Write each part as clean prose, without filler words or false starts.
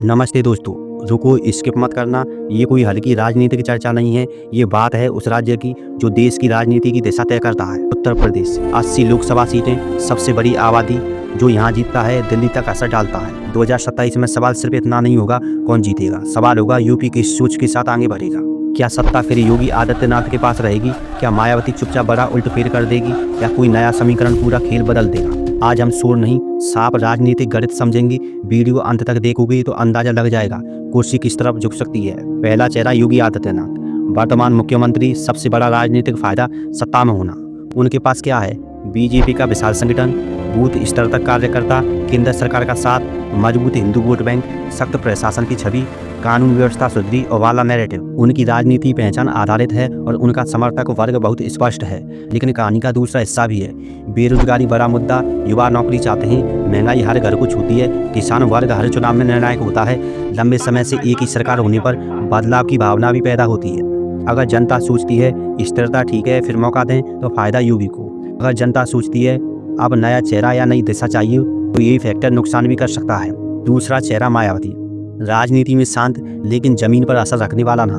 नमस्ते दोस्तों। रुको, स्किप मत करना। ये कोई हल्की राजनीतिक चर्चा नहीं है। ये बात है उस राज्य की जो देश की राजनीति की दिशा तय करता है। उत्तर प्रदेश 80 लोकसभा सीटें, सबसे बड़ी आबादी। जो यहाँ जीतता है दिल्ली तक असर डालता है। 2027 में सवाल सिर्फ इतना नहीं होगा कौन जीतेगा, सवाल होगा यूपी किस सोच के साथ आगे बढ़ेगा। क्या सत्ता फिर योगी आदित्यनाथ के पास रहेगी? क्या मायावती चुपचाप बड़ा उल्टफेर कर देगी? या कोई नया समीकरण पूरा खेल बदल देगा? आज हम शोर नहीं, साफ राजनीतिक गणित समझेंगे। वीडियो अंत तक देखोगे तो अंदाजा लग जाएगा कुर्सी किस तरफ झुक सकती है। पहला चेहरा योगी आदित्यनाथ, वर्तमान मुख्यमंत्री। सबसे बड़ा राजनीतिक फायदा सत्ता में होना। उनके पास क्या है? बीजेपी का विशाल संगठन, बूथ स्तर तक कार्यकर्ता, केंद्र सरकार का साथ, मजबूत हिंदू वोट बैंक, सख्त प्रशासन की छवि, कानून व्यवस्था सुधरी और वाला नैरेटिव। उनकी राजनीति पहचान आधारित है और उनका समर्थक वर्ग बहुत स्पष्ट है। लेकिन कहानी का दूसरा हिस्सा भी है। बेरोजगारी बड़ा मुद्दा, युवा नौकरी चाहते हैं, महंगाई हर घर को छूती है, किसान वर्ग हर चुनाव में निर्णायक होता है। लंबे समय से एक ही सरकार होने पर बदलाव की भावना भी पैदा होती है। अगर जनता सोचती है स्थिरता ठीक है फिर मौका दें तो फायदा योगी को। अगर जनता सोचती है अब नया चेहरा या नई दिशा चाहिए तो यही फैक्टर नुकसान भी कर सकता है। दूसरा चेहरा मायावती, राजनीति में शांत लेकिन जमीन पर असर रखने वाला ना।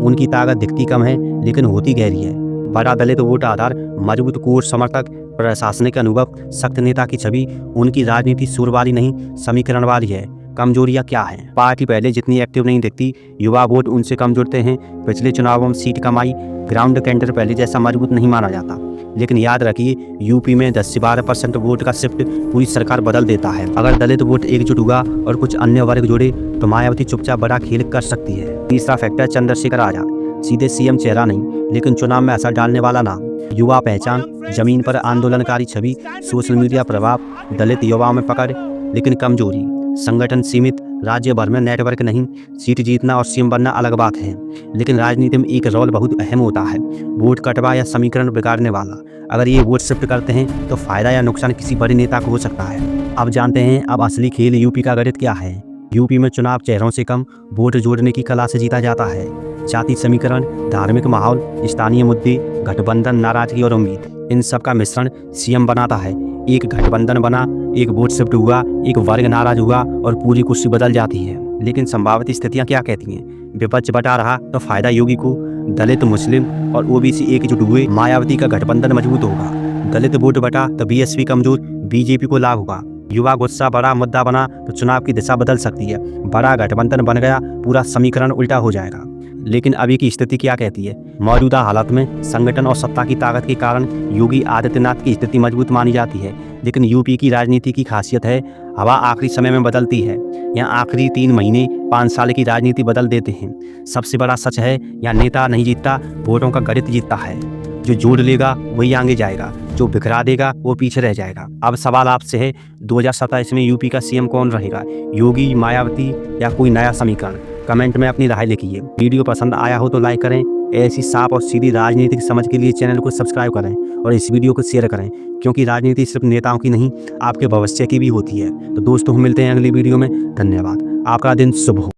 उनकी ताकत दिखती कम है लेकिन होती गहरी है। बड़ा दलित वोट आधार, मजबूत कोर समर्थक, प्रशासनिक अनुभव, सख्त नेता की छवि। उनकी राजनीति सुर वाली नहीं समीकरण वाली है। कमजोरियां क्या हैं? पार्टी पहले जितनी एक्टिव नहीं दिखती, युवा वोट उनसे कम जुड़ते हैं। पिछले चुनावों में सीट कमाई, ग्राउंड कैंटर पहले जैसा मजबूत नहीं माना जाता। लेकिन याद रखिए यूपी में 10 से 12% वोट का शिफ्ट पूरी सरकार बदल देता है। अगर दलित वोट एकजुट हुआ और कुछ अन्य वर्ग जुड़े तो मायावती चुपचाप बड़ा खेल कर सकती है। तीसरा फैक्टर चंद्रशेखर आजाद, सीधे सीएम चेहरा नहीं लेकिन चुनाव में असर डालने वाला नाम। युवा पहचान, जमीन पर आंदोलनकारी छवि, सोशल मीडिया प्रभाव, दलित युवाओं में पकड़। लेकिन कमजोरी, संगठन सीमित, राज्य भर में नेटवर्क नहीं। सीट जीतना और सीएम बनना अलग बात है, लेकिन राजनीति में एक रोल बहुत अहम होता है, वोट कटवा या समीकरण बिगाड़ने वाला। अगर ये वोट शिफ्ट करते हैं तो फायदा या नुकसान किसी बड़े नेता को हो सकता है। अब जानते हैं अब असली खेल यूपी का गणित क्या है। यूपी में चुनाव चेहरों से कम, वोट जोड़ने की कला से जीता जाता है। जाति समीकरण, धार्मिक माहौल, स्थानीय मुद्दे, गठबंधन, नाराजगी और उम्मीद, इन सब का मिश्रण सीएम बनाता है। एक गठबंधन बना, एक वोट शिफ्ट हुआ, एक वर्ग नाराज हुआ और पूरी कुर्सी बदल जाती है। लेकिन संभावित स्थितियां क्या कहती हैं? विपक्ष बटा रहा तो फायदा योगी को, दलित, मुस्लिम और ओबीसी एकजुट हुए मायावती का गठबंधन मजबूत होगा। दलित वोट बटा तो बीएसपी कमजोर, बीजेपी को लाभ होगा। युवा गुस्सा बड़ा मुद्दा बना तो चुनाव की दिशा बदल सकती है। बड़ा गठबंधन बन गया, पूरा समीकरण उल्टा हो जाएगा। लेकिन अभी की स्थिति क्या कहती है? मौजूदा हालात में संगठन और सत्ता की ताकत के कारण योगी आदित्यनाथ की स्थिति मजबूत मानी जाती है। लेकिन यूपी की राजनीति की खासियत है हवा आखिरी समय में बदलती है। यहाँ आखिरी 3 महीने 5 साल की राजनीति बदल देते हैं। सबसे बड़ा सच है यहाँ नेता नहीं जीतता, वोटों का गणित जीतता है। जो जोड़ लेगा वही आगे जाएगा, जो बिखरा देगा वो पीछे रह जाएगा। अब सवाल आपसे है 2027 में यूपी का सीएम कौन रहेगा? योगी, मायावती या कोई नया समीकरण? कमेंट में अपनी राय लिखिए। वीडियो पसंद आया हो तो लाइक करें। ऐसी साफ और सीधी राजनीतिक समझ के लिए चैनल को सब्सक्राइब करें और इस वीडियो को शेयर करें, क्योंकि राजनीति सिर्फ नेताओं की नहीं आपके भविष्य की भी होती है। तो दोस्तों हम मिलते हैं अगली वीडियो में। धन्यवाद। आपका दिन शुभ हो।